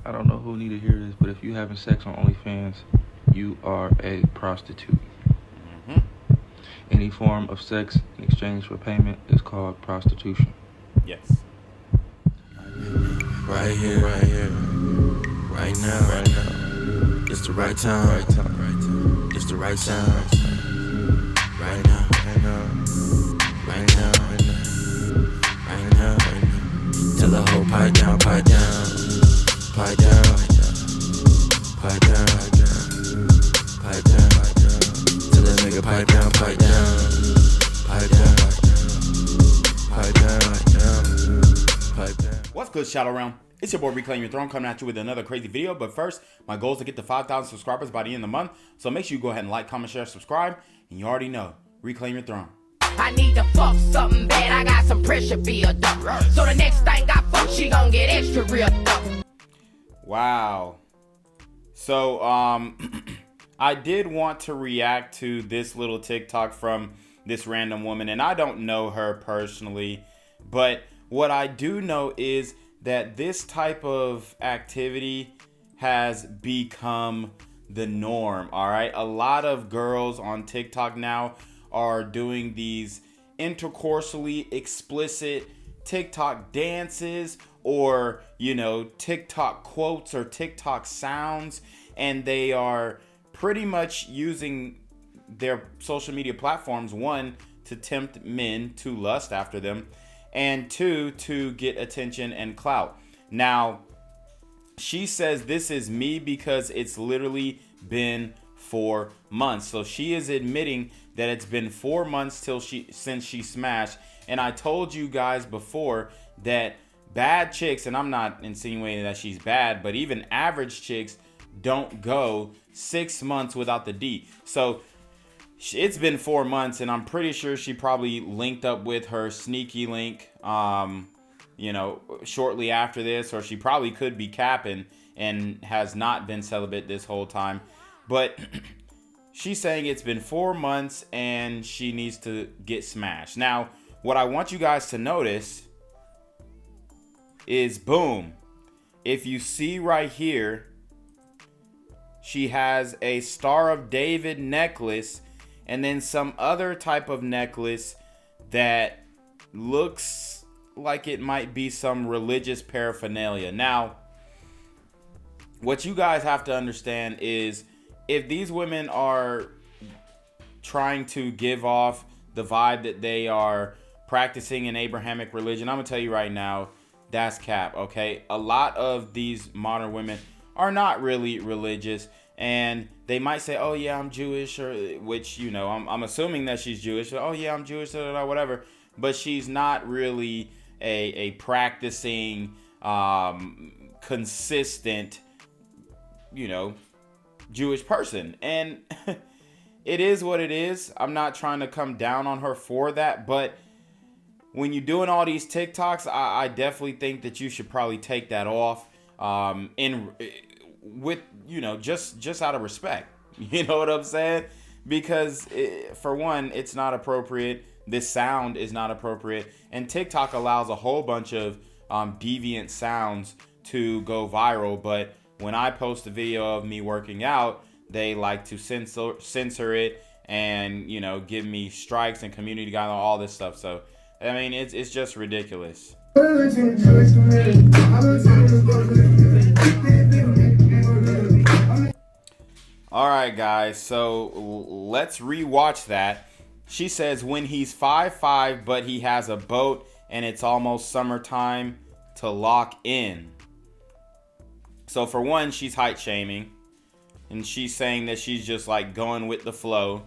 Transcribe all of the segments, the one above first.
I don't know who need to hear this, but if you having sex on OnlyFans, you are a prostitute. Any form of sex in exchange for payment is called prostitution. Yes. Right here, right now. It's the right time, It's the right time, right now, right now. Tell the whole pipe down, pipe down. Tell that nigga pipe down, pipe down. What's good, Shadow Realm? It's your boy Reclaim Your Throne coming at you with another crazy video. But first, my goal is to get to 5,000 subscribers by the end of the month. So make sure you go ahead and like, comment, share, subscribe. And you already know, Reclaim Your Throne. I need to fuck something bad. I got some pressure build up. So the next thing I fuck, she gon' get extra real up. Wow. So, I did want to react to this little TikTok from this random woman. And I don't know her personally. But what I do know is that this type of activity has become the norm, all right? A lot of girls on TikTok now are doing these intercourseally explicit TikTok dances or, you know, TikTok quotes or TikTok sounds, and they are pretty much using their social media platforms, one, to tempt men to lust after them, and two, to get attention and clout. Now, she says this is me because it's literally been 4 months. So she is admitting that it's been 4 months since she smashed. And I told you guys before that bad chicks, and I'm not insinuating that she's bad, but even average chicks don't go 6 months without the D. So it's been 4 months, and I'm pretty sure she probably linked up with her sneaky link, you know, shortly after this, or she probably could be capping and has not been celibate this whole time. But she's saying it's been 4 months and she needs to get smashed. Now, what I want you guys to notice is, boom, if you see right here, she has a Star of David necklace and then some other type of necklace that looks like it might be some religious paraphernalia. Now, what you guys have to understand is if these women are trying to give off the vibe that they are practicing an Abrahamic religion, I'm going to tell you right now, that's cap, okay? A lot of these modern women are not really religious. And they might say, oh, yeah, I'm Jewish, or which, you know, I'm assuming that she's Jewish. Oh, yeah, I'm Jewish, whatever. But she's not really a practicing, consistent, you know, Jewish person. And it is what it is. I'm not trying to come down on her for that. But when you're doing all these TikToks, I definitely think that you should probably take that off with, you know, just out of respect. You know what I'm saying? Because for one, it's not appropriate. This sound is not appropriate. And TikTok allows a whole bunch of deviant sounds to go viral. But when I post a video of me working out, they like to censor it and, you know, give me strikes and community guidelines, all this stuff. So, I mean, it's just ridiculous. All right, guys, so let's rewatch that. She says when he's 5'5", but he has a boat and it's almost summertime to lock in. So for one, she's height shaming, and she's saying that she's just like going with the flow.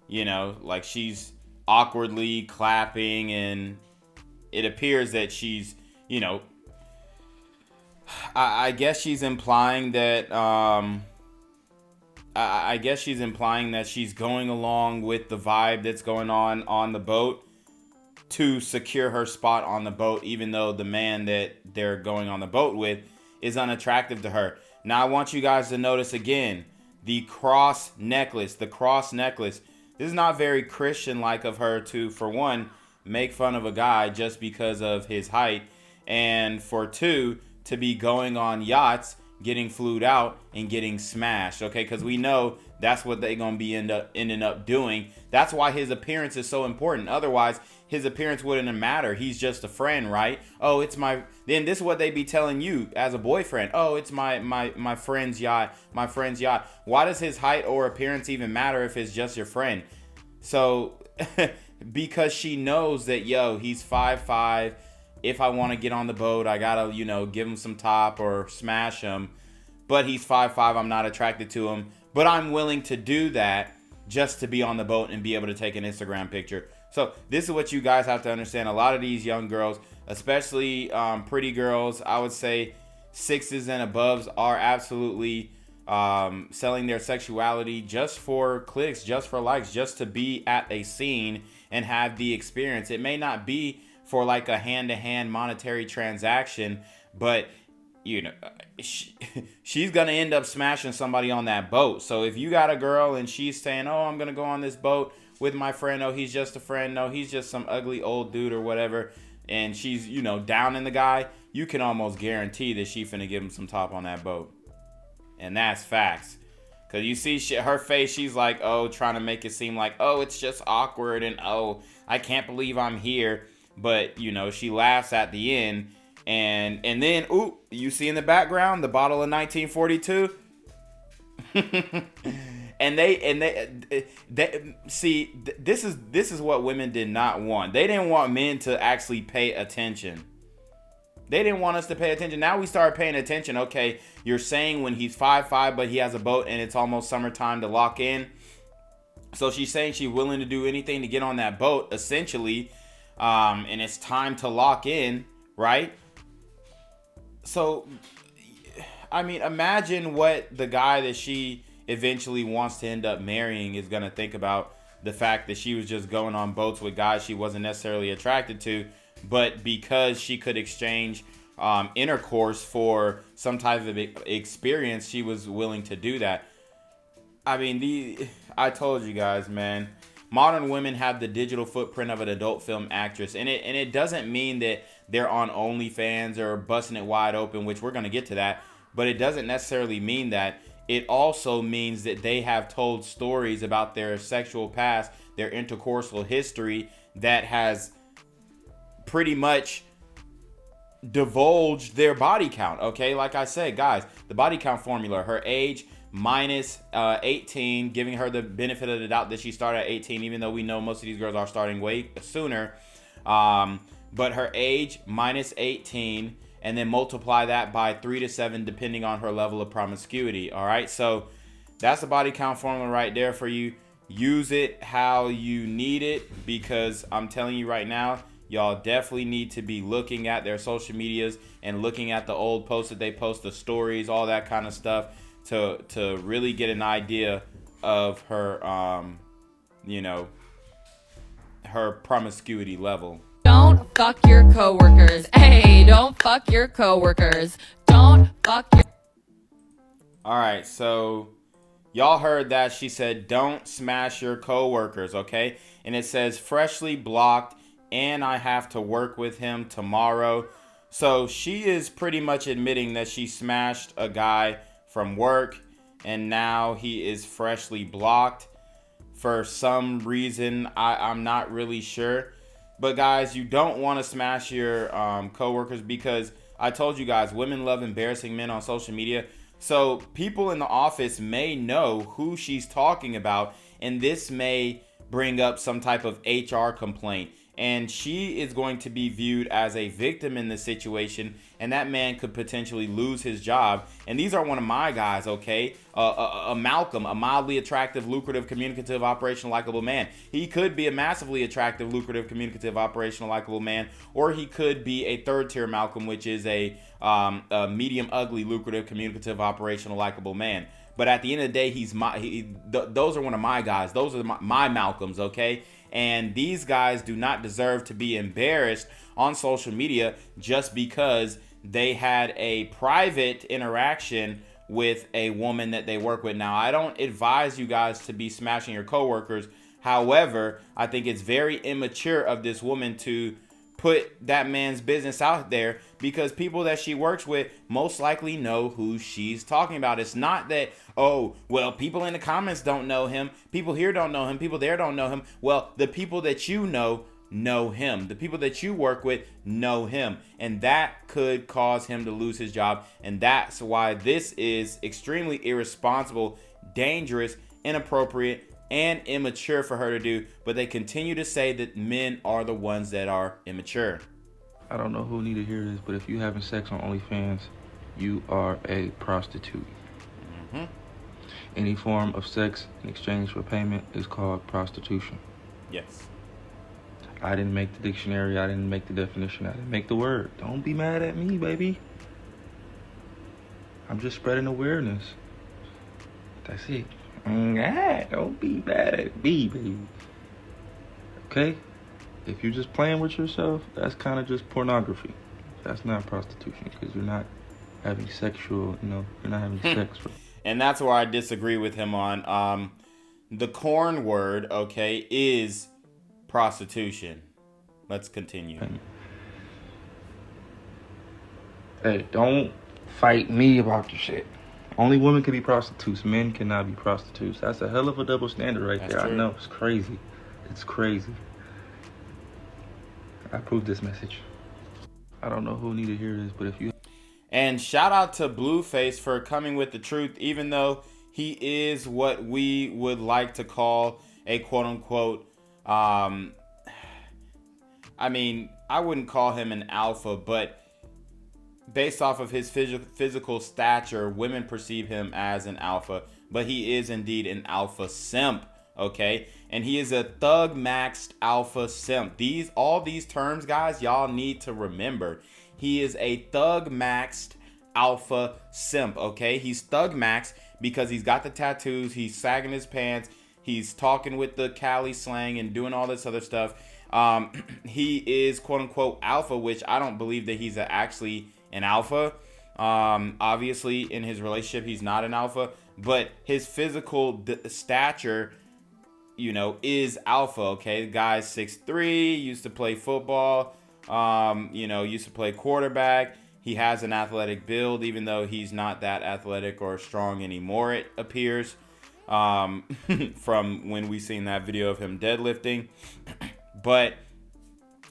You know, like she's awkwardly clapping, and it appears that she's, you know, I guess she's implying that I guess she's implying that she's going along with the vibe that's going on the boat to secure her spot on the boat, even though the man that they're going on the boat with is unattractive to her. Now, I want you guys to notice again, the cross necklace. This is not very Christian-like of her to, for one, make fun of a guy just because of his height, and for two, to be going on yachts, getting flued out, and getting smashed, okay? Because we know that's what they're going to be ending up doing. That's why his appearance is so important. Otherwise, his appearance wouldn't matter. He's just a friend, right? Oh, it's my... Then this is what they be telling you as a boyfriend. Oh, it's my friend's yacht. My friend's yacht. Why does his height or appearance even matter if it's just your friend? So, because she knows that, yo, he's 5'5". If I want to get on the boat, I gotta, give him some top or smash him. But he's 5'5". I'm not attracted to him. But I'm willing to do that just to be on the boat and be able to take an Instagram picture. So this is what you guys have to understand. A lot of these young girls, especially pretty girls, I would say 6s and aboves, are absolutely selling their sexuality just for clicks, just for likes, just to be at a scene and have the experience. It may not be for like a hand-to-hand monetary transaction, but she's gonna end up smashing somebody on that boat. So if you got a girl and she's saying, oh, I'm gonna go on this boat with my friend, oh, he's just a friend, no, he's just some ugly old dude or whatever, and she's down in the guy, you can almost guarantee that she finna give him some top on that boat. And that's facts. Because you see her face, she's like, oh, trying to make it seem like, oh, it's just awkward, and oh, I can't believe I'm here. But she laughs at the end, and then you see in the background the bottle of 1942. and they see, this is what women did not want. They didn't want men to actually pay attention. They didn't want us to pay attention. Now we start paying attention. Okay, you're saying when he's 5'5", but he has a boat and it's almost summertime to lock in. So she's saying she's willing to do anything to get on that boat, essentially. And it's time to lock in, right? So, I mean, imagine what the guy that she eventually wants to end up marrying is going to think about the fact that she was just going on boats with guys she wasn't necessarily attracted to, but because she could exchange intercourse for some type of experience, she was willing to do that. I mean, I told you guys, man. Modern women have the digital footprint of an adult film actress, and it doesn't mean that they're on OnlyFans or busting it wide open, which we're going to get to that, but it doesn't necessarily mean that. It also means that they have told stories about their sexual past, their intercoursal history that has pretty much divulged their body count, okay? Like I said, guys, the body count formula, her age minus 18, giving her the benefit of the doubt that she started at 18, even though we know most of these girls are starting way sooner. But her age minus 18, and then multiply that by 3 to 7, depending on her level of promiscuity. All right, so that's the body count formula right there for you. Use it how you need it, because I'm telling you right now, y'all definitely need to be looking at their social medias and looking at the old posts that they post, the stories, all that kind of stuff, to really get an idea of her, her promiscuity level. Don't fuck your coworkers. Hey, don't fuck your coworkers. Don't fuck your... All right, so y'all heard that. She said, don't smash your coworkers, okay? And it says, freshly blocked, and I have to work with him tomorrow. So she is pretty much admitting that she smashed a guy from work, and now he is freshly blocked for some reason. I'm not really sure. But guys, you don't want to smash your coworkers, because I told you guys, women love embarrassing men on social media. So people in the office may know who she's talking about, and this may bring up some type of HR complaint. And she is going to be viewed as a victim in this situation, and that man could potentially lose his job. And these are one of my guys, okay? A Malcolm, a mildly attractive, lucrative, communicative, operational, likable man. He could be a massively attractive, lucrative, communicative, operational, likable man, or he could be a third-tier Malcolm, which is a medium, ugly, lucrative, communicative, operational, likable man. But at the end of the day, those are one of my guys. Those are my Malcolms, okay? And these guys do not deserve to be embarrassed on social media just because they had a private interaction with a woman that they work with. Now, I don't advise you guys to be smashing your coworkers. However, I think it's very immature of this woman to put that man's business out there, because people that she works with most likely know who she's talking about. It's not that, oh, well, people in the comments don't know him, people here don't know him, people there don't know him. Well, the people that you know him. The people that you work with know him, and that could cause him to lose his job. And that's why this is extremely irresponsible, dangerous, inappropriate, and immature for her to do. But they continue to say that men are the ones that are immature. I don't know who need to hear this, but if you having sex on OnlyFans, you are a prostitute. Any form of sex in exchange for payment is called prostitution. Yes. I didn't make the dictionary, I didn't make the definition, I didn't make the word. Don't be mad at me, baby. I'm just spreading awareness. That's it. Don't be mad at me, baby. Okay? If you're just playing with yourself, that's kind of just pornography. That's not prostitution, because you're not having sexual, you're not having sex. And that's where I disagree with him on. The corn word, okay, is prostitution. Let's continue. Hey, don't fight me about your shit. Only women can be prostitutes. Men cannot be prostitutes. That's a hell of a double standard right there. True. I know. It's crazy. It's crazy. I approve this message. I don't know who need to hear this, but if you... And shout out to Blueface for coming with the truth, even though he is what we would like to call a quote-unquote... I mean, I wouldn't call him an alpha, but... based off of his physical stature, women perceive him as an alpha, but he is indeed an alpha simp, okay? And he is a thug maxed alpha simp. All these terms, guys, y'all need to remember. He is a thug maxed alpha simp, okay? He's thug maxed because he's got the tattoos, he's sagging his pants, he's talking with the Cali slang and doing all this other stuff. He is quote unquote alpha, which I don't believe that he's actually an alpha. Obviously in his relationship he's not an alpha, but his physical stature, is alpha, okay? The guy's 6'3", used to play football, used to play quarterback. He has an athletic build, even though he's not that athletic or strong anymore, it appears, from when we seen that video of him deadlifting. But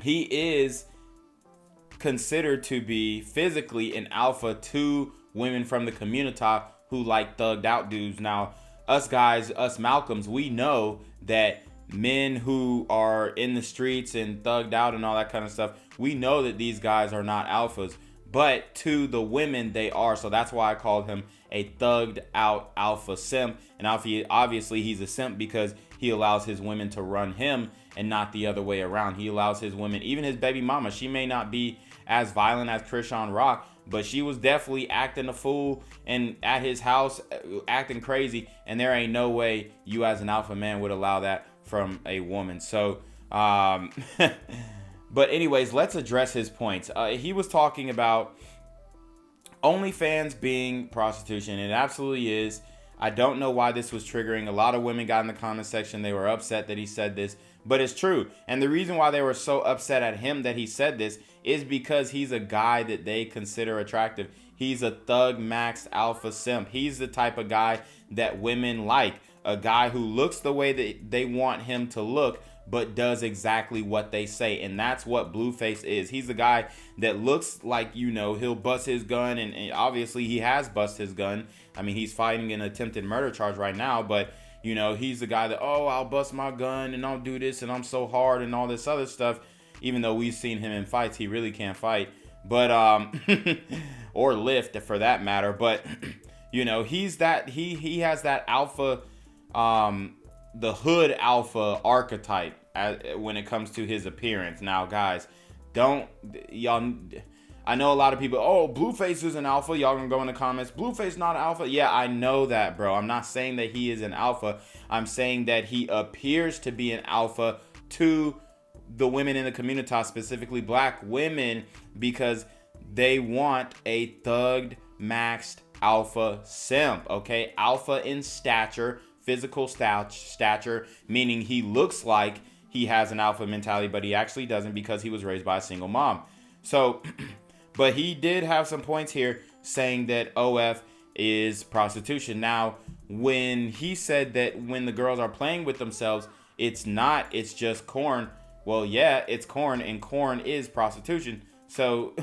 he is considered to be physically an alpha to women from the community who like thugged out dudes. Now, us guys, us Malcolms, we know that men who are in the streets and thugged out and all that kind of stuff, we know that these guys are not alphas, but to the women they are. So that's why I called him a thugged out alpha simp. And obviously he's a simp because he allows his women to run him and not the other way around. He allows his women, even his baby mama, she may not be as violent as Krishan Rock, but she was definitely acting a fool and at his house acting crazy, and there ain't no way you as an alpha man would allow that from a woman. So but anyways, let's address his points. He was talking about OnlyFans being prostitution. It absolutely is. I don't know why this was triggering. A lot of women got in the comment section. They were upset that he said this, but it's true. And the reason why they were so upset at him that he said this is because he's a guy that they consider attractive. He's a thug maxed alpha simp. He's the type of guy that women like. A guy who looks the way that they want him to look, but does exactly what they say. And that's what Blueface is. He's the guy that looks like, he'll bust his gun, and obviously he has bust his gun. I mean, he's fighting an attempted murder charge right now, but he's the guy that, I'll bust my gun and I'll do this and I'm so hard and all this other stuff. Even though we've seen him in fights, he really can't fight, but or lift for that matter. But he's that he has that alpha, the hood alpha archetype when it comes to his appearance. Now, guys, I know a lot of people, Blueface is an alpha. Y'all gonna go in the comments, Blueface not an alpha. Yeah, I know that, bro. I'm not saying that he is an alpha. I'm saying that he appears to be an alpha to the women in the community, specifically black women, because they want a thugged, maxed alpha simp, okay? Alpha in stature, physical stature, meaning he looks like he has an alpha mentality, but he actually doesn't because he was raised by a single mom. So, but he did have some points here saying that OF is prostitution. Now, when he said that when the girls are playing with themselves, it's not, it's just corn. Well, yeah, it's corn, and corn is prostitution. So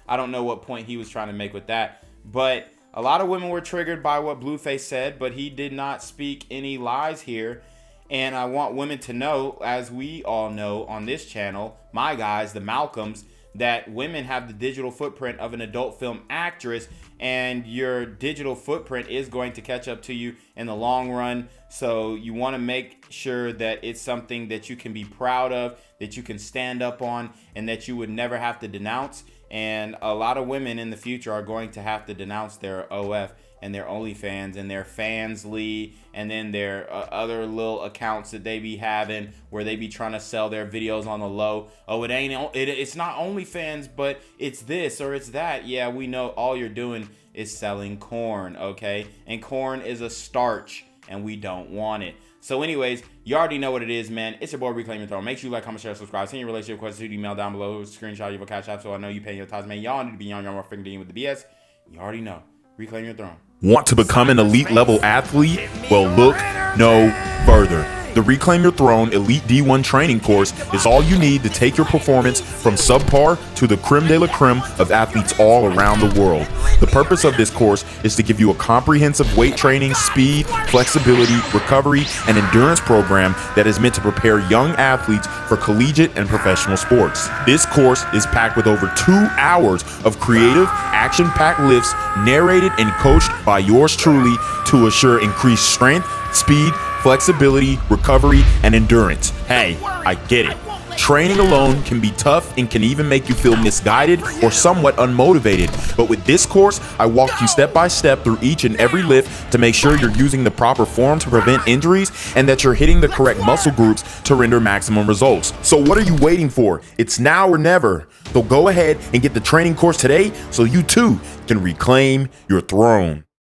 I don't know what point he was trying to make with that. But a lot of women were triggered by what Blueface said, but he did not speak any lies here. And I want women to know, as we all know on this channel, my guys, the Malcolms, that women have the digital footprint of an adult film actress, and your digital footprint is going to catch up to you in the long run. So you want to make sure that it's something that you can be proud of, that you can stand up on, and that you would never have to denounce. And a lot of women in the future are going to have to denounce their OF and their OnlyFans and their Fansly, and then their other little accounts that they be having where they be trying to sell their videos on the low. Oh, it's not OnlyFans, but it's this or it's that. Yeah, we know all you're doing is selling corn, okay? And corn is a starch, and we don't want it. So anyways, you already know what it is, man. It's your boy, Reclaim Your Throne. Make sure you like, comment, share, subscribe. Send your relationship questions to email down below. Screenshot your CashApp so I know you paying your tithes, man. Y'all need to be on your more finger dealing with the BS. You already know. Reclaim Your Throne. Want to become an elite level athlete? Well, look no further. The Reclaim Your Throne Elite D1 training course is all you need to take your performance from subpar to the creme de la creme of athletes all around the world. The purpose of this course is to give you a comprehensive weight training, speed, flexibility, recovery, and endurance program that is meant to prepare young athletes for collegiate and professional sports. This course is packed with over 2 hours of creative, action-packed lifts narrated and coached by yours truly to assure increased strength, speed, flexibility, recovery, and endurance. Hey, I get it. Training alone can be tough and can even make you feel misguided or somewhat unmotivated. But with this course, I walk you step by step through each and every lift to make sure you're using the proper form to prevent injuries and that you're hitting the correct muscle groups to render maximum results. So what are you waiting for? It's now or never. So go ahead and get the training course today so you too can reclaim your throne.